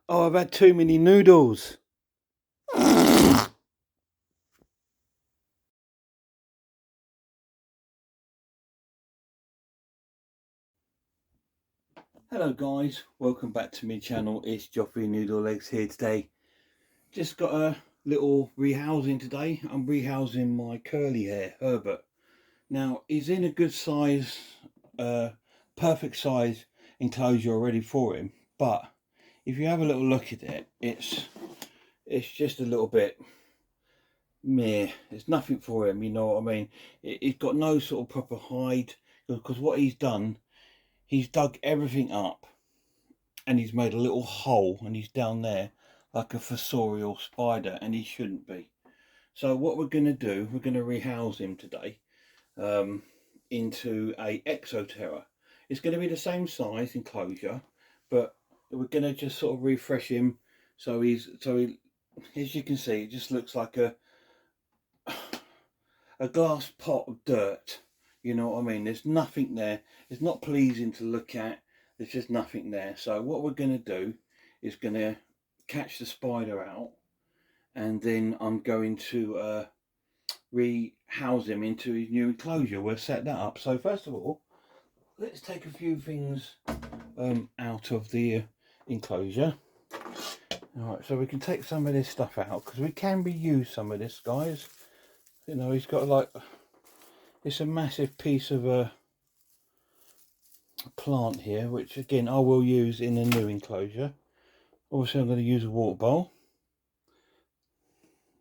Oh, I've had too many noodles. Hello guys, welcome back to my channel. It's Joffrey Noodle Legs here today. Just got a little rehousing today. I'm rehousing my curly hair, Herbert. Now, he's in a good size, perfect size enclosure already for him. But if you have a little look at it, it's just a little bit meh. It's nothing for him, you know what I mean? He's got no sort of proper hide, because what he's done, he's dug everything up and he's made a little hole and he's down there like a fossorial spider, and he shouldn't be. So what we're going to do, we're going to rehouse him today into a exoterra. It's going to be the same size enclosure, but we're going to just sort of refresh him so he, as you can see, it just looks like a glass pot of dirt. You know what I mean? There's nothing there. It's not pleasing to look at. There's just nothing there. So what we're going to do is going to catch the spider out, and then I'm going to rehouse him into his new enclosure. We'll set that up. So first of all, let's take a few things out of the enclosure. All right, so we can take some of this stuff out because we can reuse some of this, guys. You know, he's got like, it's a massive piece of a plant here, which again I will use in a new enclosure. Obviously I'm going to use a water bowl.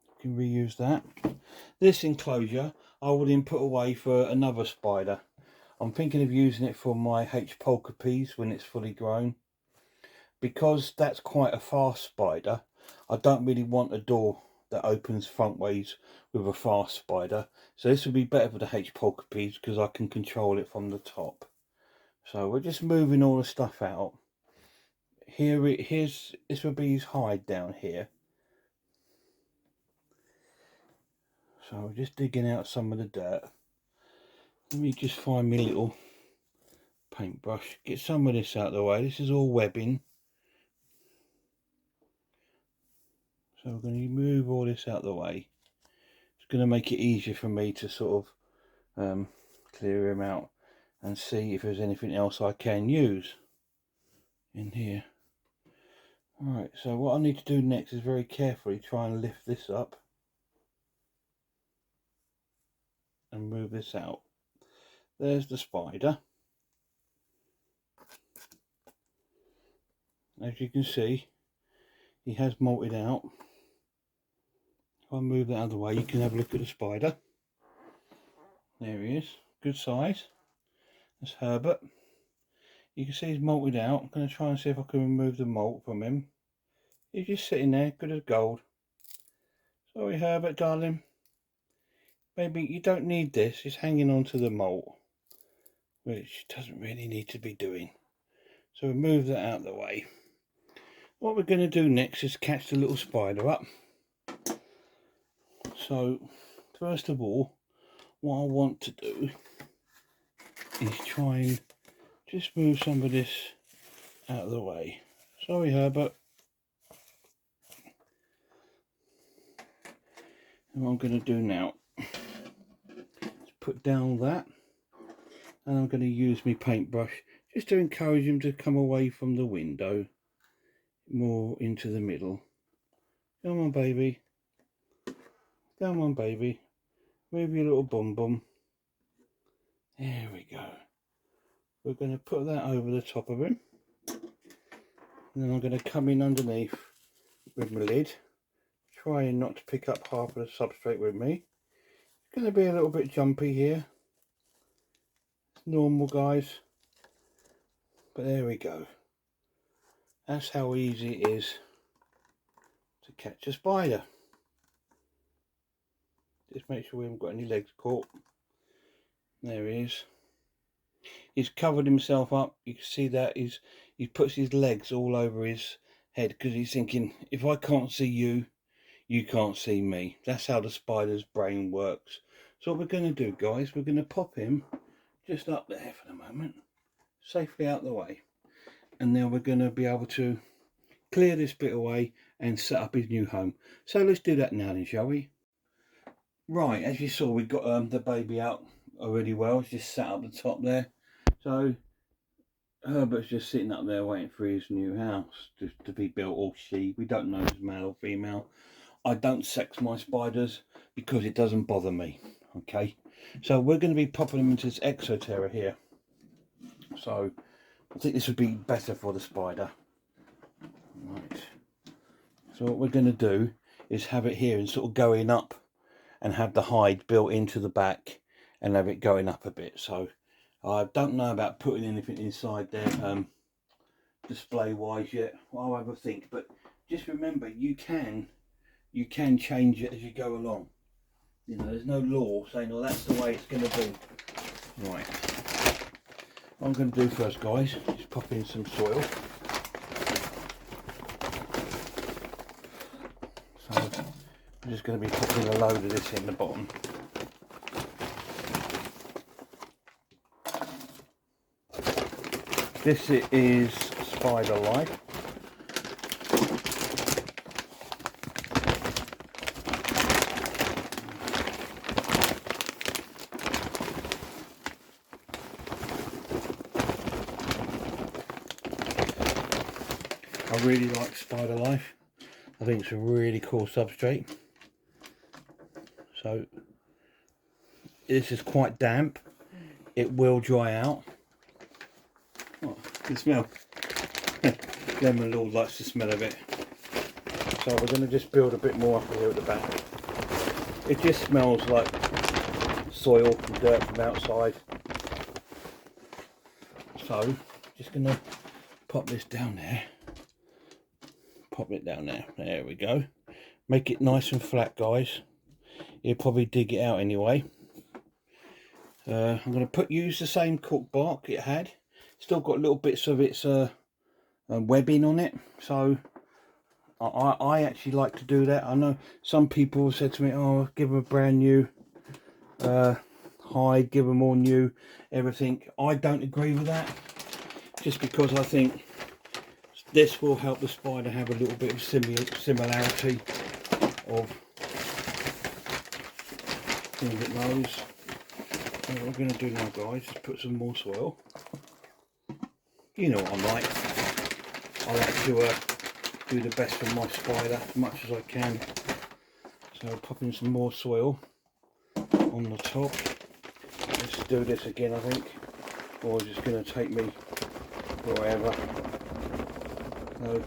You can reuse that. This enclosure I will then put away for another spider. I'm thinking of using it for my H. pulchripes when it's fully grown. Because that's quite a fast spider, I don't really want a door that opens front ways with a fast spider. So this would be better for the H. pulchripes because I can control it from the top. So we're just moving all the stuff out. Here's this will be his hide down here. So we're just digging out some of the dirt. Let me just find my little paintbrush. Get some of this out of the way. This is all webbing. So we're going to move all this out of the way. It's going to make it easier for me to sort of clear him out and see if there's anything else I can use in here. Alright, so what I need to do next is very carefully try and lift this up and move this out. There's the spider. As you can see, he has molted out. If I move that out of the way, you can have a look at the spider. There he is, good size. That's Herbert. You can see he's molted out. I'm going to try and see if I can remove the molt from him. He's just sitting there, good as gold. Sorry Herbert, darling. Maybe you don't need this, it's hanging on to the molt, which doesn't really need to be doing. So we move that out of the way. What we're going to do next is catch the little spider up. So first of all, what I want to do is try and just move some of this out of the way. Sorry Herbert. And what I'm going to do now is put down that, and I'm going to use my paintbrush just to encourage him to come away from the window more into the middle. Come on baby, come on baby, move your little bum bum. There we go. We're going to put that over the top of him, and then I'm going to come in underneath with my lid, trying not to pick up half of the substrate with me. It's going to be a little bit jumpy here, it's normal guys, but there we go. That's how easy it is to catch a spider. Just make sure we haven't got any legs caught. There he is. He's covered himself up. You can see that he puts his legs all over his head because he's thinking, if I can't see you, you can't see me. That's how the spider's brain works. So what we're going to do, guys, we're going to pop him just up there for the moment, safely out the way, and then we're going to be able to clear this bit away and set up his new home. So let's do that now then, shall we? Right, as you saw, we've got the baby out already well. It's just sat up the top there. So Herbert's just sitting up there waiting for his new house to be built, or she. We don't know if it's male or female. I don't sex my spiders because it doesn't bother me. Okay, so we're going to be popping them into this Exoterra here. So I think this would be better for the spider. Right. So what we're going to do is have it here and sort of going up, and have the hide built into the back and have it going up a bit. So I don't know about putting anything inside there display wise yet. I'll have a think, but just remember you can change it as you go along. You know, there's no law saying, oh, that's the way it's going to be. Right, what I'm going to do first, guys, is pop in some soil. So I'm just going to be putting a load of this in the bottom. This is Spider Life. I really like Spider Life. I think it's a really cool substrate. So this is quite damp. It will dry out. Oh, good smell. Lemon Lord likes the smell of it. So we're going to just build a bit more up here at the back. It just smells like soil and dirt from outside. So just going to pop this down there. Pop it down there. There we go. Make it nice and flat, guys. You'll probably dig it out anyway. I'm going to use the same cork bark it had. Still got little bits of its webbing on it. So I actually like to do that. I know some people have said to me, oh, give them a brand new hide, give them all new everything. I don't agree with that, just because I think this will help the spider have a little bit of similarity of things it knows. So what we're going to do now, guys, is put some more soil. You know what I'm like. I like to do the best for my spider as much as I can. So popping some more soil on the top. Let's do this again, I think, or it's just going to take me wherever. So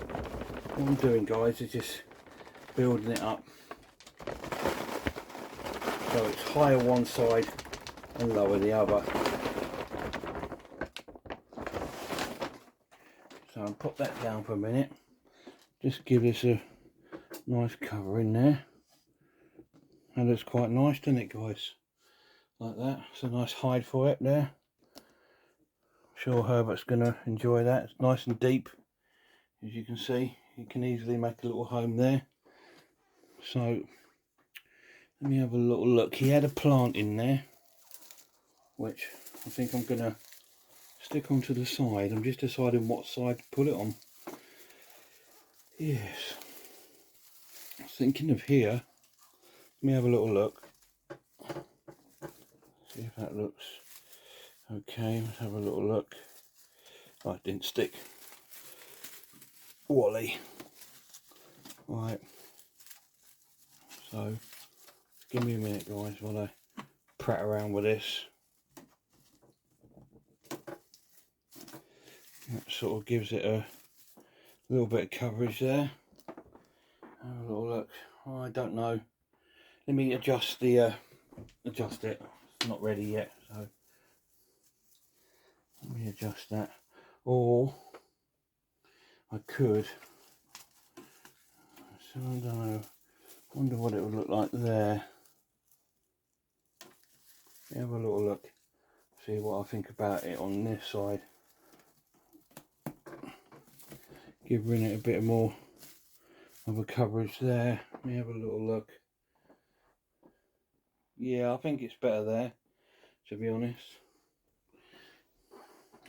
what I'm doing, guys, is just building it up so it's higher one side and lower the other. So I'll pop that down for a minute. Just give this a nice cover in there. That looks quite nice, doesn't it, guys? Like that. It's a nice hide for it there. I'm sure Herbert's going to enjoy that. It's nice and deep, as you can see. You can easily make a little home there. So let me have a little look. He had a plant in there, which I think I'm going to stick onto the side. I'm just deciding what side to put it on. Yes. I was thinking of here. Let me have a little look. See if that looks okay. Let's have a little look. Oh, it didn't stick. Wally. Right. So, give me a minute, guys, while I prat around with this. That sort of gives it a little bit of coverage there. Have a little look. Oh, I don't know. Let me adjust the adjust it. It's not ready yet, so let me adjust that. Or I could. So I don't know. Wonder what it would look like there. Have a little look. See what I think about it on this side. Giving it a bit more of a coverage there. Let me have a little look. Yeah, I think it's better there, to be honest.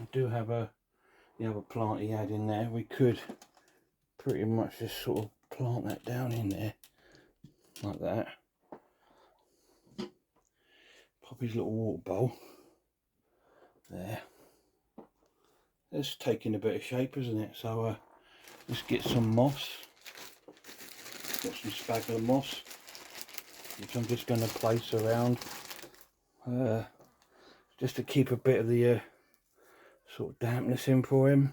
I do have the other plant he had in there. We could pretty much just sort of plant that down in there like that. Pop his little water bowl there. It's taking a bit of shape, isn't it? So let's get some moss. Got some sphagnum moss, which I'm just going to place around just to keep a bit of the sort of dampness in for him.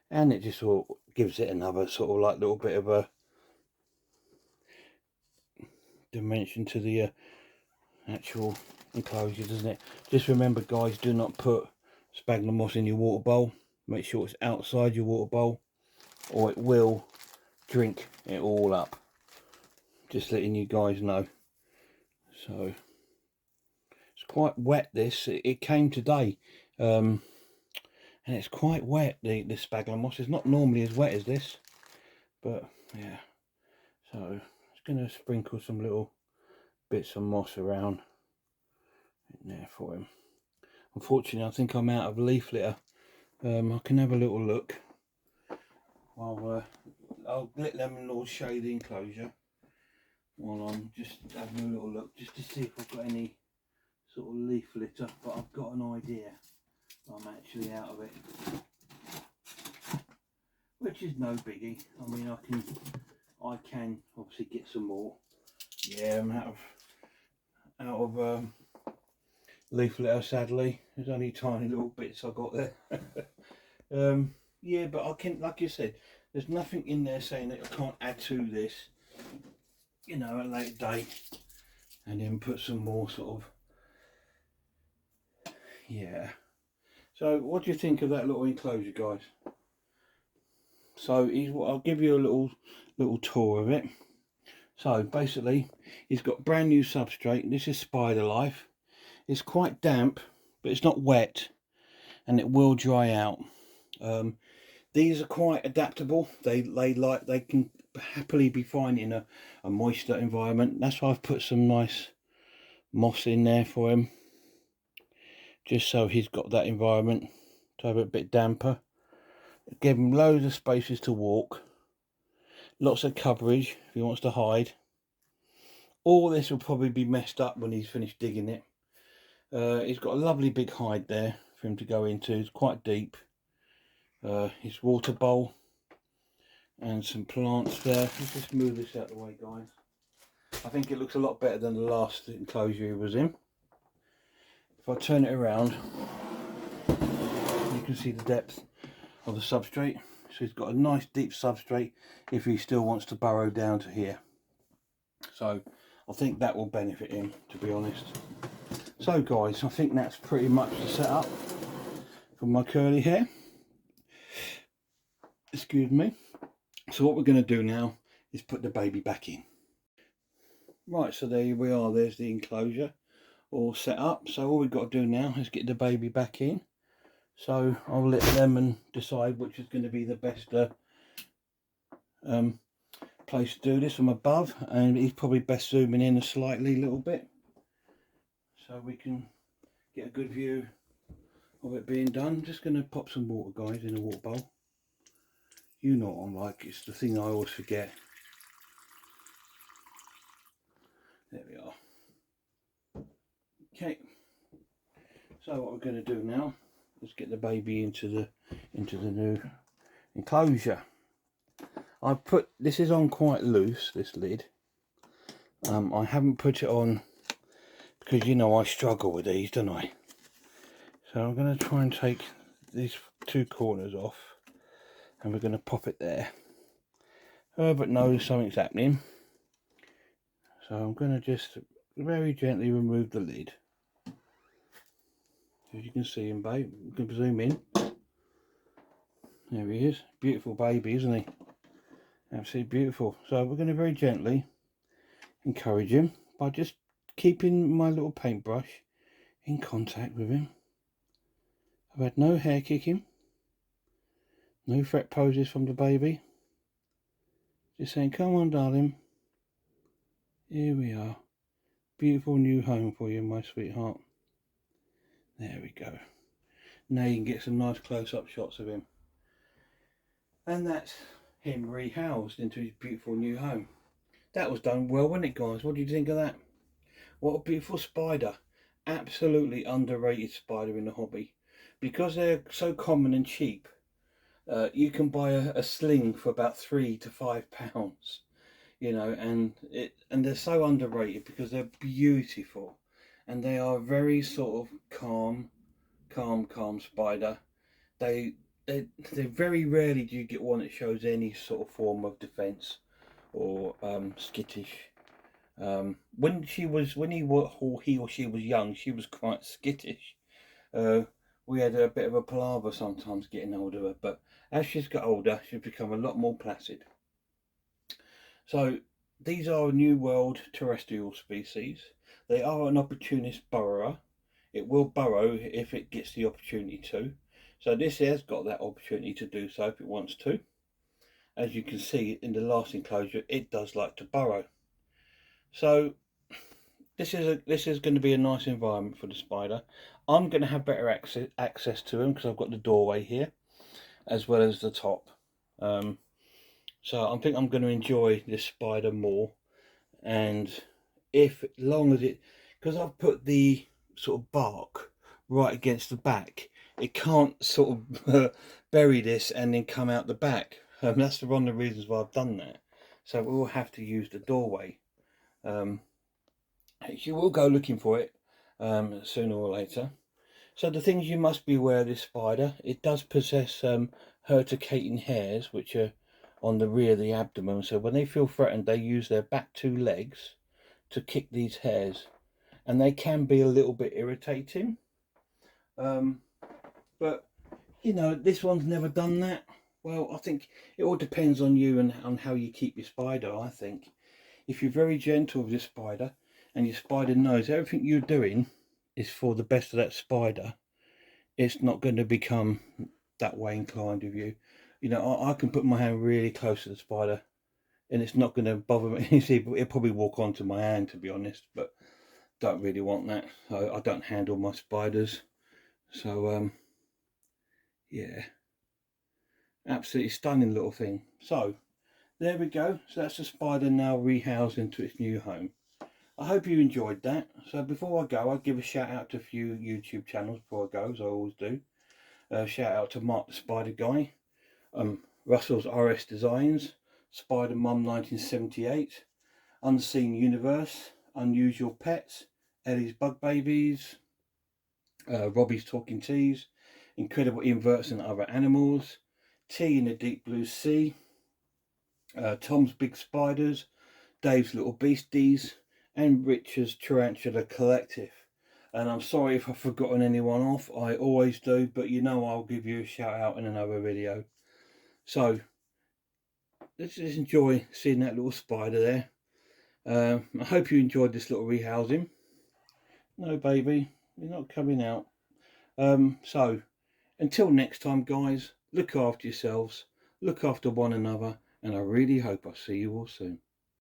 And it just sort of gives it another sort of like little bit of a dimension to the actual enclosure, doesn't it? Just remember, guys, do not put sphagnum moss in your water bowl. Make sure it's outside your water bowl, or it will drink it all up. Just letting you guys know. So it's quite wet, this. It came today, and it's quite wet, the sphagnum moss. It's not normally as wet as this, but yeah. So it's going to sprinkle some little bits of moss around in there for him. Unfortunately, I think I'm out of leaf litter. I can have a little look while I'll let them all show the enclosure while I'm just having a little look, just to see if I've got any sort of leaf litter, but I've got an idea. I'm actually out of it, which is no biggie. I mean, I can obviously get some more. Yeah, I'm out of leaf litter, sadly. There's only tiny little bits I got there. Yeah, but I can, like you said, there's nothing in there saying that I can't add to this, you know, at a later date, and then put some more sort of, yeah. So what do you think of that little enclosure, guys? So I'll give you a little tour of it. So basically, he's got brand new substrate. This is Spider Life. It's quite damp, but it's not wet, and it will dry out. These are quite adaptable. They can happily be fine in a moister environment. That's why I've put some nice moss in there for him, just so he's got that environment to have it a bit damper. Give him loads of spaces to walk, lots of coverage if he wants to hide. All this will probably be messed up when he's finished digging it. He's got a lovely big hide there for him to go into. It's quite deep. His water bowl and some plants there. Let's just move this out of the way, guys. I think it looks a lot better than the last enclosure he was in. If I turn it around, you can see the depth of the substrate. So he's got a nice deep substrate if he still wants to burrow down to here. So I think that will benefit him, to be honest. So guys, I think that's pretty much the setup for my curly hair. Excuse me. So what we're going to do now is put the baby back in. Right, so there we are. There's the enclosure all set up. So all we've got to do now is get the baby back in. So I'll let them decide which is going to be the best place to do this from above, and he's probably best zooming in a little bit so we can get a good view of it being done. I'm just going to pop some water, guys, in a water bowl. You know what I'm like, it's the thing I always forget. There we are. Okay, so what we're going to do now is get the baby into the new enclosure. I've put this is on quite loose, this lid. I haven't put it on because, you know, I struggle with these, don't I? So I'm going to try and take these two corners off, and we're going to pop it there. Herbert knows something's happening, so I'm going to just very gently remove the lid. As you can see him, babe, you can zoom in. There he is, beautiful baby, isn't he? Absolutely beautiful. So we're going to very gently encourage him by just keeping my little paintbrush in contact with him. I've had no hair kicking, no threat poses from the baby. Just saying, come on, darling. Here we are. Beautiful new home for you, my sweetheart. There we go. Now you can get some nice close-up shots of him. And that's him rehoused into his beautiful new home. That was done well, wasn't it, guys? What do you think of that? What a beautiful spider. Absolutely underrated spider in the hobby. Because they're so common and cheap, you can buy a sling for about £3 to £5, you know, and they're so underrated because they're beautiful, and they are very sort of calm spider. They they very rarely do you get one that shows any sort of form of defence or skittish. When he or she was young, she was quite skittish. We had a bit of a palaver sometimes getting hold of her, but as she's got older, she's become a lot more placid. So these are a New World terrestrial species. They are an opportunist burrower. It will burrow if it gets the opportunity to. So this has got that opportunity to do so if it wants to. As you can see in the last enclosure, it does like to burrow. So this is going to be a nice environment for the spider. I'm going to have better access to him because I've got the doorway here as well as the top. So I think I'm going to enjoy this spider more. And if long as it, because I've put the sort of bark right against the back, it can't sort of bury this and then come out the back. That's one of the reasons why I've done that. So we will have to use the doorway. You will go looking for it sooner or later. So the things you must be aware of this spider, it does possess herticating hairs, which are on the rear of the abdomen. So when they feel threatened, they use their back two legs to kick these hairs, and they can be a little bit irritating. But you know, this one's never done that. Well, I think it all depends on you and on how you keep your spider. I think if you're very gentle with your spider, and your spider knows everything you're doing is for the best of that spider, it's not going to become that way inclined with you. You know, I can put my hand really close to the spider and it's not going to bother me. You see, it'll probably walk onto my hand, to be honest, but don't really want that. I don't handle my spiders. So yeah, absolutely stunning little thing. So there we go. So that's the spider now rehoused into its new home. I hope you enjoyed that. So before I go, I'll give a shout out to a few YouTube channels before I go, as I always do. Shout out to Mark the Spider Guy, Russell's RS Designs, Spider Mum 1978, Unseen Universe, Unusual Pets, Ellie's Bug Babies, Robbie's Talking Teas, Incredible Inverts and Other Animals, Tea in the Deep Blue Sea, Tom's Big Spiders, Dave's Little Beasties, and Richard's Tarantula Collective. And I'm sorry if I've forgotten anyone off, I always do, but you know I'll give you a shout out in another video. So let's just enjoy seeing that little spider there. I hope you enjoyed this little rehousing. No baby, you're not coming out. So until next time guys, look after yourselves, look after one another, and I really hope I see you all soon.